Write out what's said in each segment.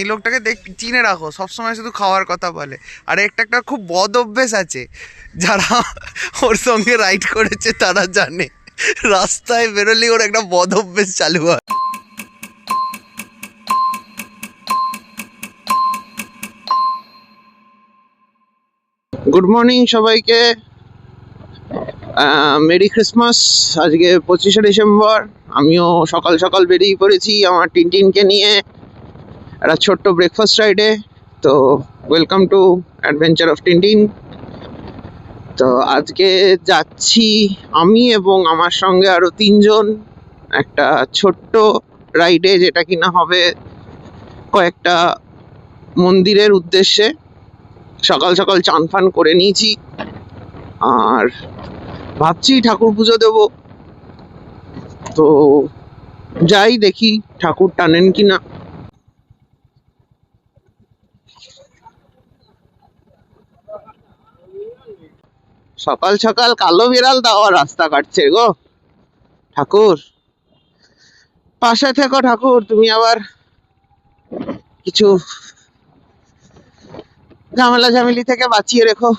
এই লোকটাকে চিনে রাখো, সবসময় শুধু খাওয়ার কথা বলে। আর একটা খুব বদ অভ্যেস আছে, যারা ওর সঙ্গে রাইড করেছে তারা জানে, রাস্তায় বেরোলে ওর একটা বদ অভ্যেস চালু হয়। গুড মর্নিং সবাইকে, মেরি ক্রিসমাস। আজকে 25শে ডিসেম্বর। আমিও সকাল সকাল বেরিয়ে পড়েছি আমার টিনটিনকে নিয়ে একটা ছোট্ট ব্রেকফাস্ট রাইডে। তো welcome to adventure of Tintin. তো আজকে যাচ্ছি আমি এবং আমার সঙ্গে আরো 3জন একটা ছোট্ট রাইডে, যেটা কিনা হবে কয়েকটা মন্দিরের উদ্দেশ্যে। সকাল সকাল চান ফান করে নিয়েছি, আর ভাবছি ঠাকুর পুজো দেব। তো যাই দেখি ঠাকুর টানেন কিনা। সকাল সকাল কালো বিড়াল দাও রাস্তা কাটছে গো। ঠাকুর পাশে থেকো, ঠাকুর তুমি আবার কিছু ঝামেলা ঝামেলি থেকে বাঁচিয়ে রেখো।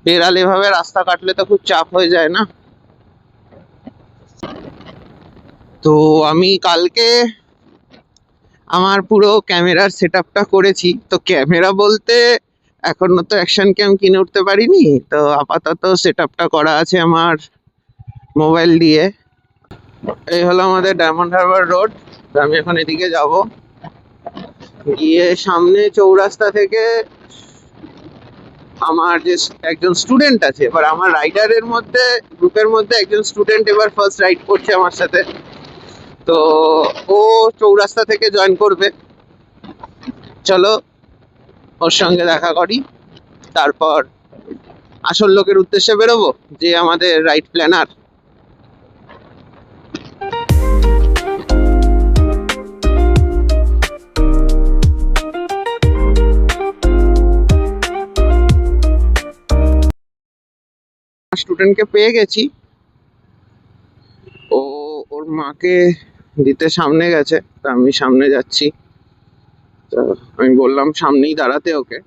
বিড়াল এভাবে রাস্তা কাটলে তো খুব চাপ হয়ে যায় না। তো আমি কালকে আমার পুরো ক্যামেরার সেট আপটা করেছি। তো ক্যামেরা বলতে এখনো তো অ্যাকশন ক্যাম কিনে উঠতে পারিনি, তো আপাতত সেট আপটা করা আছে আমার মোবাইল দিয়ে। এই হলো আমাদের ডায়মন্ড হারবার রোড। আমি এখন এদিকে যাব, গিয়ে সামনে চৌরাস্তা থেকে আমার যে একজন স্টুডেন্ট আছে, এবার আমার রাইডারের মধ্যে গ্রুপের মধ্যে একজন স্টুডেন্ট এবার ফার্স্ট রাইড করছে আমার সাথে। তো ও চৌরাস্তা থেকে জয়েন করবে, চলো ওর সঙ্গে দেখা করি, তারপর আসল লোকের উদ্দেশ্যে বেরোবো, যে আমাদের রাইড প্ল্যানার। স্টুডেন্টকে পেয়ে গেছি, ও ওর মাকে দিতে সামনে গেছে, তা আমি সামনে যাচ্ছি। তো আমি বললাম সামনেই দাঁড়াতে ওকে,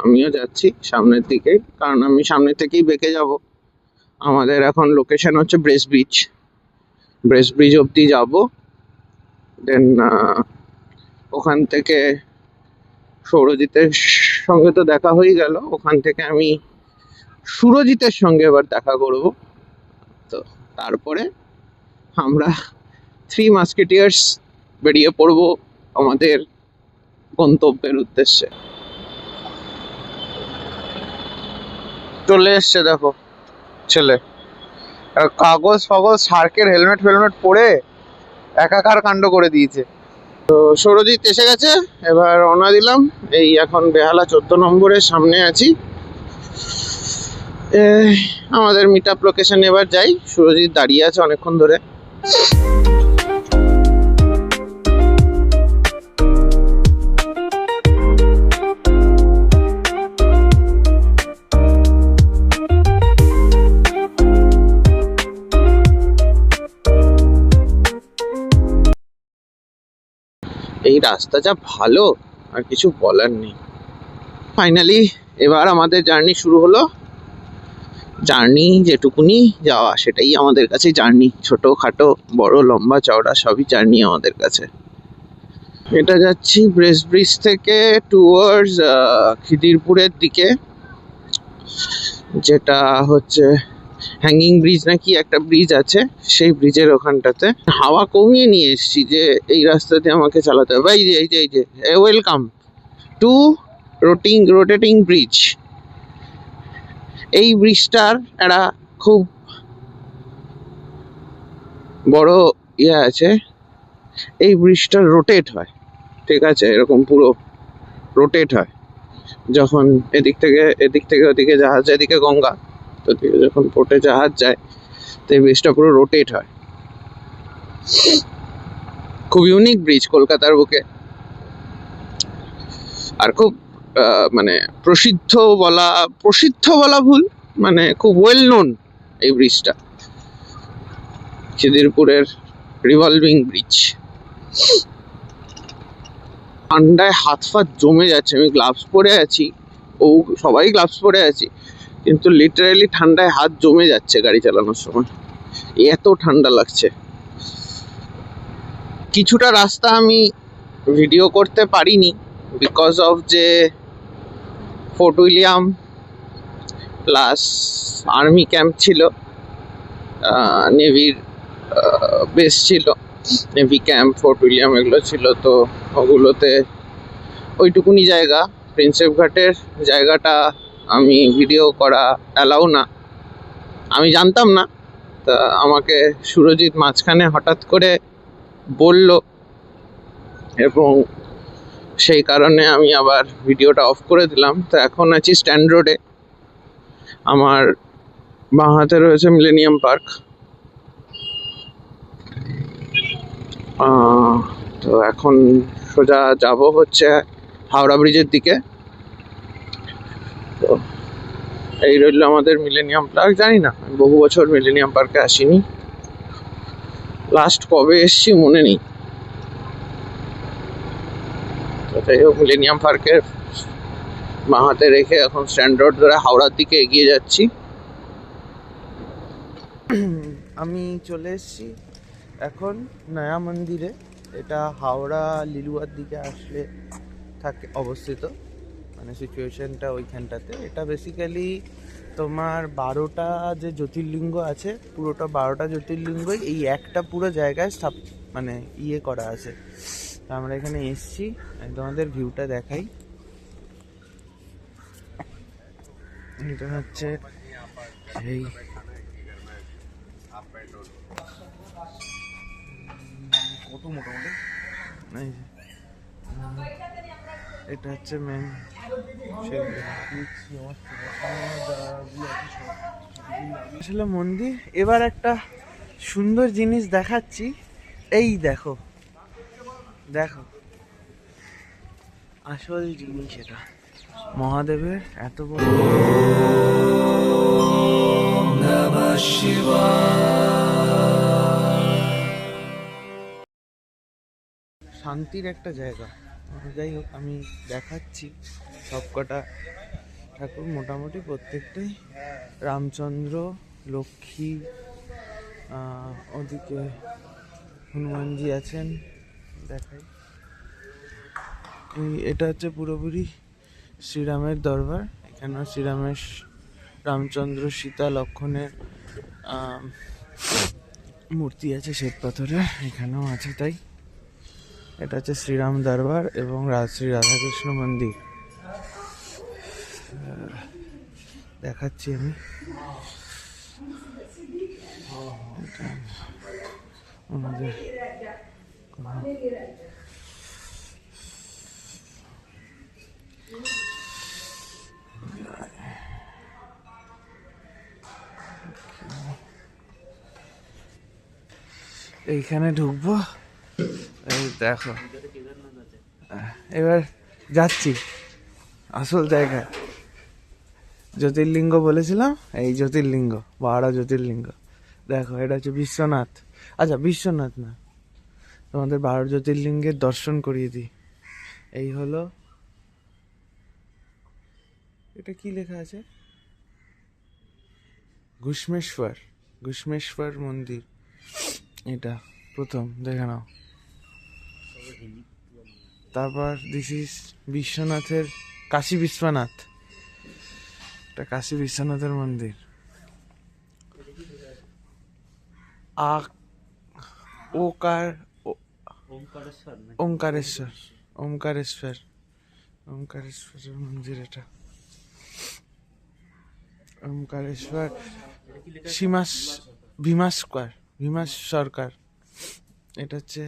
আমিও যাচ্ছি সামনের দিকে, কারণ আমি সামনে থেকেই বেঁকে যাব। আমাদের এখন লোকেশন হচ্ছে ব্রেস ব্রিজ। ব্রেস ব্রিজ অবধি যাব, দেন ওখান থেকে সৌরজিতের সঙ্গে তো দেখা হয়ে গেল, ওখান থেকে আমি সুরজিতের সঙ্গে এবার দেখা করব। তো তারপরে আমরা 3 মাস্কেটিয়ার্স বেরিয়ে পড়ব আমাদের গন্তব্যের উদ্দেশ্যে। চলে এসছে দেখো ছেলে, কাগজ ফাগজ শার্কের হেলমেট ফেলমেট পরে একাকার কাণ্ড করে দিয়েছে। তো সৌরজিৎ এসে গেছে, এবার রওনা দিলাম। এই এখন বেহালা 14 নম্বরের সামনে আছি। আমাদের মিট আপ লোকেশনে এবার যাই। সুরজিৎ দাঁড়িয়ে আছে অনেকক্ষণ ধরে। এই রাস্তা যা ভালো, আর কিছু বলার নেই। ফাইনালি এবার আমাদের জার্নি শুরু হলো। জার্নি যেটুকুনি যাওয়া সেটাই আমাদের কাছে জার্নি, ছোট খাটো বড় লম্বা চওড়া সবই জার্নি আমাদের কাছে। এটা যাচ্ছি ব্রেস ব্রিজ থেকে টুয়ার্ডস খিদিরপুরের দিকে, যেটা হচ্ছে হ্যাঙ্গিং ব্রিজ নাকি একটা ব্রিজ আছে, সেই ব্রিজের ওখানটাতে। হাওয়া কমিয়ে নিয়ে এসছি যে এই রাস্তাতে আমাকে চালাতে হবে। এই যে ওয়েলকাম টু রোটেটিং ব্রিজ। এই ব্রিজটার একটা খুব বড় ইয়ে আছে, এই ব্রিজটা রোটেট হয়, ঠিক আছে, এরকম পুরো রোটেট হয়। যখন এদিক থেকে ওদিকে জাহাজ যায়, এদিকে গঙ্গা, তো যখন পোর্টে জাহাজ যায় তো এই ব্রিজটা পুরো রোটেট হয়। খুব ইউনিক ব্রিজ কলকাতার বুকে, আর খুব মানে প্রসিদ্ধ বলা ভুল, মানে খুব ওয়েল নোন এই ব্রিজটা, খিদিরপুরের রিভলভিং ব্রিজ। ঠান্ডায় হাত ফাত জমে যাচ্ছে। আমি গ্লাভস পরে আছি, ও সবাই গ্লাভস পরে আছি, কিন্তু লিটারালি ঠান্ডায় হাত জমে যাচ্ছে গাড়ি চালানোর সময়, এত ঠান্ডা লাগছে। কিছুটা রাস্তা আমি ভিডিও করতে পারিনি বিকজ অফ যে fort William plus army camp ছিল, নেভির বেস ছিল, নেভি ক্যাম্প ফোর্ট উইলিয়াম এগুলো ছিল। তো ওগুলোতে ওইটুকুনি জায়গা, প্রিন্সেপ ঘাটের জায়গাটা আমি ভিডিও করা অ্যালাউ না। আমি জানতাম না, তা আমাকে সুরজিৎ মাঝখানে হঠাৎ করে বলল, এবং সেই কারণে আমি আবার ভিডিওটা অফ করে দিলাম। তো এখন আছি স্ট্যান্ড রোডে, আমার বাঁ হাতে রয়েছে মিলেনিয়াম পার্ক। তো এখন সোজা যাব হচ্ছে হাওড়া ব্রিজের দিকে। তো এই রইল আমাদের মিলেনিয়াম পার্ক। জানি না, আমি বহু বছর মিলেনিয়াম পার্কে আসিনি, লাস্ট কবে এসছি মনে নেই। তো যাই হোক, মিলেনিয়াম পার্কের বাঁ হাতে রেখে এখন স্ট্যান্ড রোড ধরে হাওড়ার দিকে এগিয়ে যাচ্ছি। আমি চলে এসেছি এখন নয়া মন্দিরে। এটা হাওড়া লিলুয়ার দিকে আসলে থাকে অবস্থিত, মানে সিচুয়েশনটা ওইখানটাতে। এটা বেসিক্যালি তোমার 12টা যে জ্যোতির্লিঙ্গ আছে, পুরোটা 12টা জ্যোতির্লিঙ্গই এই একটা পুরো জায়গায় মানে ইয়ে করা আছে। তো আমরা এখানে এসছি, তোমাদের ভিউটা দেখাই। এটা হচ্ছে এই কত মোটামুটি, এটা হচ্ছে মেন। আসলে মন্দির। এবার একটা সুন্দর জিনিস দেখাচ্ছি, এই দেখো দেখো আসল জিনিস, এটা মহাদেবের এত বড় শান্তির একটা জায়গা। যাই হোক, আমি দেখাচ্ছি সবকটা ঠাকুর মোটামুটি প্রত্যেকটাই রামচন্দ্র, লক্ষ্মী, ওদিকে হনুমানজি আছেন, দেখাই। এটা হচ্ছে পুরোপুরি শ্রীরামের দরবার। এখানে শ্রীরামের, রামচন্দ্র, সীতা, লক্ষণের মূর্তি আছে শ্বেত পাথরের, এখানেও আছে। তাই এটা হচ্ছে শ্রীরাম দরবার এবং শ্রী রাধাকৃষ্ণ মন্দির। দেখাচ্ছি আমি। আমাদের এইখানে ঢুকবো, এই দেখো। এবার যাচ্ছি আসল জায়গায়। জ্যোতির্লিঙ্গ বলেছিলাম, এই জ্যোতির্লিঙ্গ, 12 জ্যোতির্লিঙ্গ। দেখো, এটা হচ্ছে বিশ্বনাথ। আচ্ছা, বিশ্বনাথ না, তোমাদের 12 জ্যোতির্লিঙ্গের দর্শন করিয়ে দিই। এই হলো, এটা কি লেখা আছে, ঘুষ্মেশ্বর, ঘুষ্মেশ্বর মন্দির। এটা প্রথম দেখে নাও। তারপর দিস ইজ বিশ্বনাথের, কাশী বিশ্বনাথ, এটা কাশী বিশ্বনাথের মন্দির। ওঙ্কারেশ্বর, ওঙ্কারেশ্বর, ওঙ্কারেশ্বরের মন্দির এটা। ওঙ্কারেশ্বর, ভীমাস্কর, ভীমাস সরকার, এটা হচ্ছে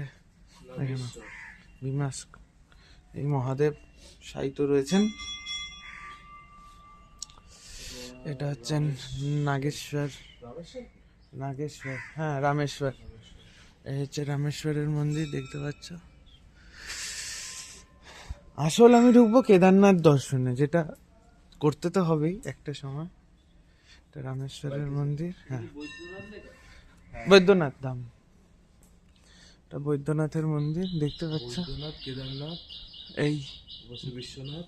ভীমাস্ক। এই মহাদেব শায়িত রয়েছেন। এটা হচ্ছেন নাগেশ্বর, নাগেশ্বর, হ্যাঁ রামেশ্বর। এই হচ্ছে রামেশ্বরের মন্দির, দেখতে পাচ্ছ। আসল আমি ঢুকবো কেদারনাথ দর্শনে, যেটা করতে তো হবেই একটা সময়। এটা রামেশ্বরের মন্দির, হ্যাঁ বৈদ্যনাথ ধাম, এটা বৈদ্যনাথের মন্দির, দেখতে পাচ্ছ। কেদারনাথ এই বিশ্বনাথ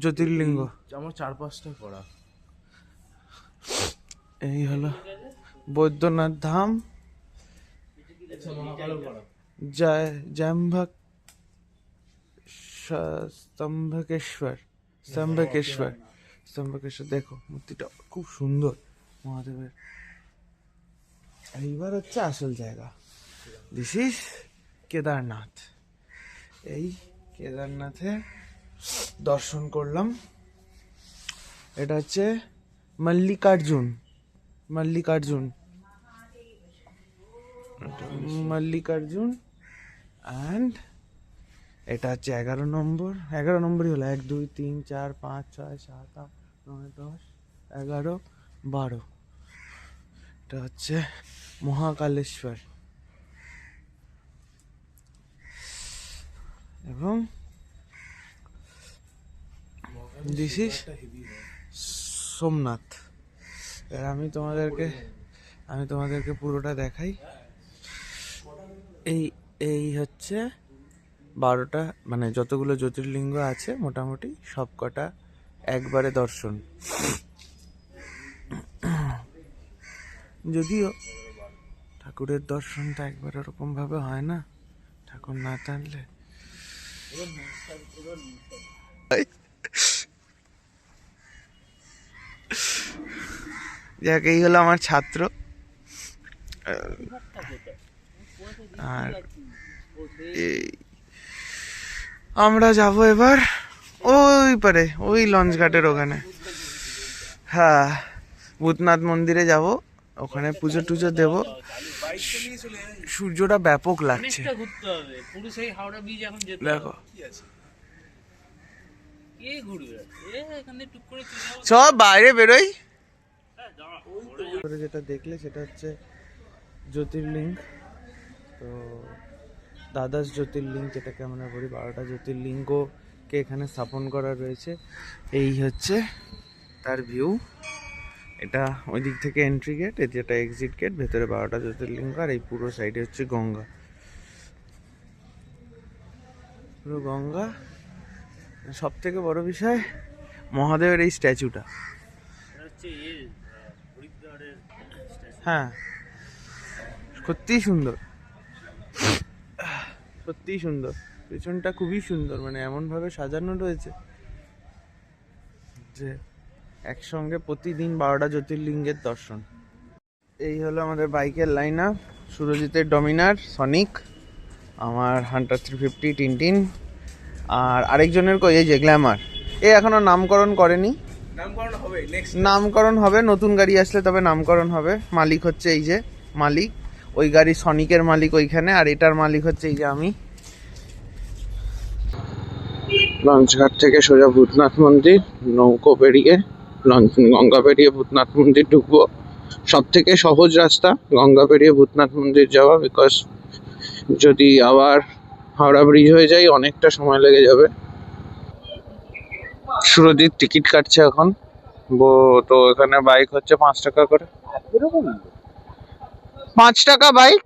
জ্যোতির্লিঙ্গ আমার 4-5টা করা। এই হলো বৈদ্যনাথ ধাম, জাম্বক স্তম্ভকেশ্বর স্তম্ভকেশ্বর স্তম্ভকেশ্বর। দেখো মূর্তিটা খুব সুন্দর মহাদেবের। এইবার হচ্ছে আসল জায়গা, দিস ইজ কেদারনাথ। এই কেদারনাথে দর্শন করলাম। এটা হচ্ছে মল্লিকার্জুন অ্যান্ড এটা হচ্ছে 11 নম্বরই হলো। 1 2 3 4 5 6 7 8 9 10 11 12। এটা হচ্ছে মহাকালেশ্বর এবং দিস ইজ সোমনাথ। এবার আমি তোমাদেরকে পুরোটা দেখাই। এই হচ্ছে 12টা, মানে যতগুলো জ্যোতির্লিঙ্গ আছে মোটামুটি সব কটা একবারে দর্শন। যদিও ঠাকুরের দর্শনটা একবার ওরকম ভাবে হয় না, ঠাকুর না টানলে। যাক, এই হলো আমার ছাত্র। আর আমরা যাব এবার ওই পারে, ওই লঞ্চ ঘাটের ওখানে। হ্যাঁ, ভূতনাথ মন্দিরে যাব, ওখানে পুজো টুজো দেব। সূর্যটা ব্যাপক লাগছে, দেখো। সব বাইরে বেরোই। যেটা দেখলে সেটা হচ্ছে জ্যোতির্লিঙ্গ। তো দ্বাদশ জ্যোতির্লিঙ্গ যেটাকে আমরা বলি, 12টা জ্যোতির্লিঙ্গকে এখানে স্থাপন করা রয়েছে। এই হচ্ছে তার ভিউ। এটা ওই দিক থেকে এন্ট্রি গেট, যেটা এক্সিট গেট। ভেতরে 12টা জ্যোতির্লিঙ্গ, আর এই পুরো সাইডে হচ্ছে গঙ্গা, পুরো গঙ্গা। সব থেকে বড় বিষয় মহাদেবের এই স্ট্যাচুটা। হ্যাঁ, সত্যিই সুন্দর, সত্যিই সুন্দর। পেছনটা খুবই সুন্দর, মানে এমনভাবে সাজানো রয়েছে যে একসঙ্গে প্রতিদিন 12টা জ্যোতির্লিঙ্গের দর্শন। এই হলো আমাদের বাইকের লাইন আপ। সুরজিতের ডমিনার সনিক, আমার হান্টার 350 টিনটিন, আর আরেকজনের এই যে গ্ল্যামার। এ এখনো নামকরণ করেনি, নামকরণ হবে নতুন গাড়ি আসলে, তবে নামকরণ হবে। মালিক হচ্ছে এই যে মালিক, ওই গাড়ি সনিকের মালিক ওইখানে, আর এটার মালিক হচ্ছে এই যে আমি। লঞ্চঘাট থেকে সোজা ভূতনাথ মন্দির, নৌকো পেরিয়ে গঙ্গা পেরিয়ে ভূতনাথ মন্দির ঢুকবো। সব থেকে সহজ রাস্তা গঙ্গা পেরিয়ে ভূতনাথ মন্দির যাওয়া, বিকজ যদি আবার হাওড়া ব্রিজ হয়ে যায় অনেকটা সময় লেগে যাবে। সুরজিৎ টিকিট কাটছে এখন। তো এখানে বাইক হচ্ছে 5 টাকা করে। 5 টাকা বাইক,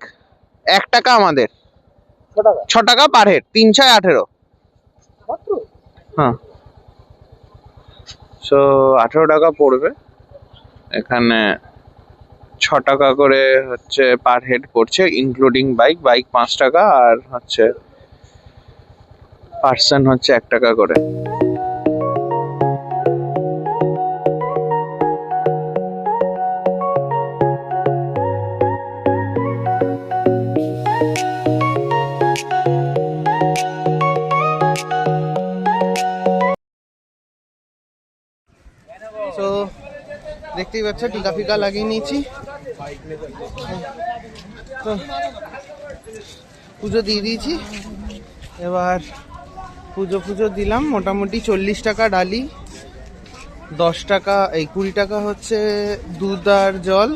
1 টাকা আমাদের, 6 টাকা পার হেড, 3 6 18। হ্যাঁ, সো 18 টাকা পড়বে এখানে। 6 টাকা করে হচ্ছে পার হেড পড়ছে, ইনক্লুডিং বাইক। 5 টাকা, আর হচ্ছে পার্সন হচ্ছে 1 টাকা করে। তো দেখতেই পাচ্ছ টিকা ফিকা লাগিয়ে নিয়েছি। তো পুজো দিয়ে দিয়েছি। এবার পুজো দিলাম। মোটামুটি 40 টাকা ডালি, 10 টাকা, এই 20 টাকা হচ্ছে দুধ আর জল।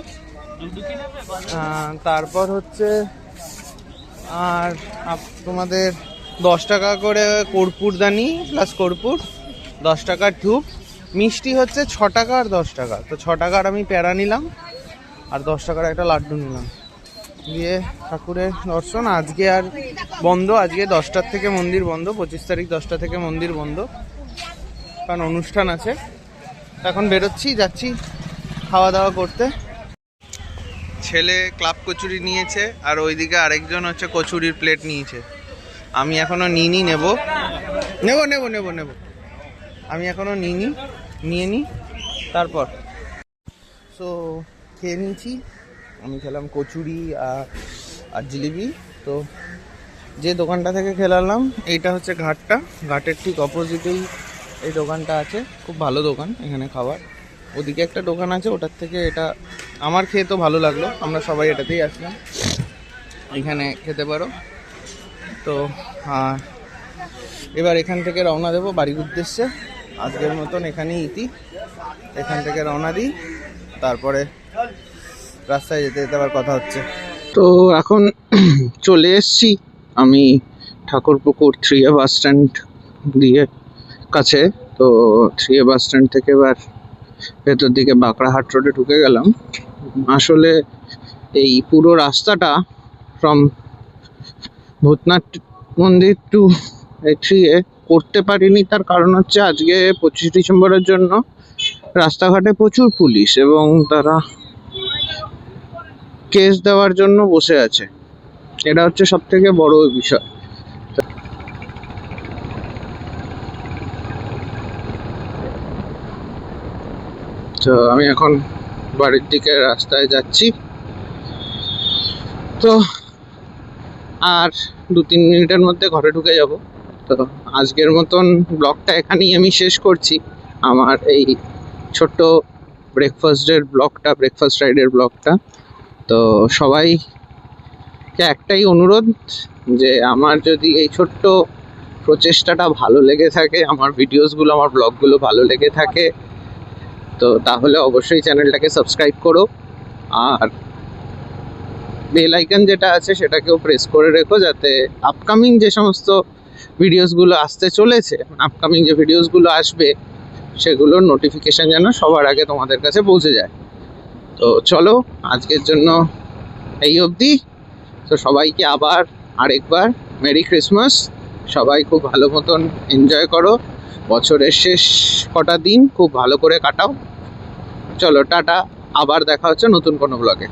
তারপর হচ্ছে আর তোমাদের 10 টাকা করে কর্পূরদানি প্লাস কর্পূর, 10 টাকার ধূপ। মিষ্টি হচ্ছে 6 টাকা আর 10 টাকা। তো 6 টাকার আমি প্যারা নিলাম, আর 10 টাকার একটা লাড্ডু নিলাম। গিয়ে ঠাকুরের দর্শন। আজকে আর বন্ধ, আজকে 10টার থেকে মন্দির বন্ধ, 25 তারিখ 10টা থেকে মন্দির বন্ধ, কারণ অনুষ্ঠান আছে। এখন বেরোচ্ছি, যাচ্ছি খাওয়া দাওয়া করতে। ছেলে ক্লাব কচুরি নিয়েছে আর ওইদিকে আরেকজন হচ্ছে কচুরির প্লেট নিয়েছে। আমি এখনো নিইনি, নেব আমি এখনো নিইনি, নিয়ে নিই তারপর। সো খেয়ে নিয়েছি, আমি খেলাম কচুরি আর জিলিপি। তো যে দোকানটা থেকে খেলাম এইটা হচ্ছে ঘাটের ঠিক অপোজিটেই এই দোকানটা আছে। খুব ভালো দোকান এখানে খাবার। ওদিকে একটা দোকান আছে, ওটার থেকে এটা আমার খেয়ে তো ভালো লাগলো, আমরা সবাই এটাতেই আসলাম। এখানে খেতে পারো। তো এবার এখান থেকে রওনা দেবো বাড়ির উদ্দেশ্যে। আজকের মতন এখানেই ইতি। এখান থেকে রওনা দিই, তারপরে রাস্তায় যেতে যেতে আবার কথা হচ্ছে। তো এখন চলে এসছি আমি ঠাকুরপুকুর 3A বাস স্ট্যান্ড দিয়ে কাছে। তো 3A বাস স্ট্যান্ড থেকে এবার ভেতর দিকে বাঁকড়াহাট রোডে ঢুকে গেলাম। আসলে এই পুরো রাস্তাটা ফ্রম ভূতনাথ মন্দির টু 3A করতে পারিনি, তার কারণ হচ্ছে আজকে 25 ডিসেম্বরের জন্য রাস্তাঘাটে প্রচুর পুলিশ এবং তারা কেস দেওয়ার জন্য বসে আছে। এটা হচ্ছে সব থেকে বড় বিষয়। তো আমি এখন বাড়ির দিকে রাস্তায় যাচ্ছি। তো আর 2-3 মিনিটের মধ্যে ঘরে ঢুকে যাব। তো আজকের মতন ব্লগটা এখানেই আমি শেষ করছি। আমার এই ছোট্ট ব্রেকফাস্ট রাইডের ব্লগটা। তো সবাইকে একটাই অনুরোধ, যে আমার যদি এই ছোট্ট প্রচেষ্টাটা ভালো লেগে থাকে, আমার ভিডিওসগুলো, আমার ব্লগগুলো ভালো লেগে থাকে, তো তাহলে অবশ্যই চ্যানেলটাকে সাবস্ক্রাইব করো। আর বেল আইকন যেটা আছে সেটাকেও প্রেস করে রেখো, যাতে আপকামিং যে সমস্ত ভিডিওসগুলো আসতে চলেছে, আপকামিং যে ভিডিওসগুলো আসবে, সেগুলোর নোটিফিকেশান যেন সবার আগে তোমাদের কাছে পৌঁছে যায়। তো চলো, আজকের জন্য এই অবধি। তো সবাইকে আবার আরেকবার মেরি ক্রিসমাস। সবাই খুব ভালো মতন এনজয় করো, বছরের শেষ কটা দিন খুব ভালো করে কাটাও। চলো টাটা, আবার দেখা হচ্ছে নতুন কোনো ব্লগে।